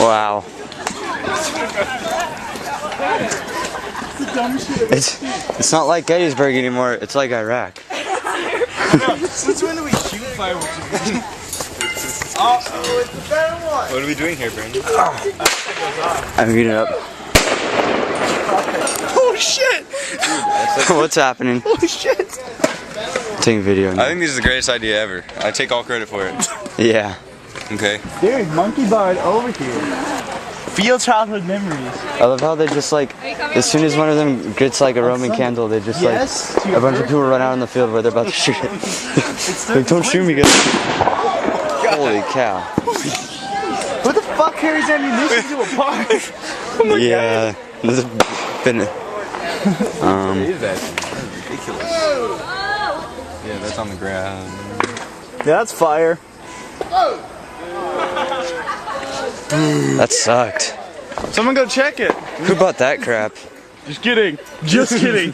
Wow. It's not like Gettysburg anymore. It's like Iraq. Since when do we shoot fireworks? Oh, it's the better one. What are we doing here, Brandon? I'm heating up. Oh shit! What's happening? Holy shit! Taking video. I think this is the greatest idea ever. I take all credit for it. Yeah. Okay. Dude, monkey bard over here. Feel childhood memories. I love how they just like, as soon as one of them gets like a Roman candle, they just like, a bunch of people run out in the field where they're about to shoot it. Like, don't shoot me, guys. Holy cow. Who the fuck carries ammunition to a park? Oh my Yeah. This has been, What is that? That's ridiculous. Yeah, that's on the ground. Yeah, that's fire. that sucked. Someone go check it. Who bought that crap? Just kidding. Just kidding.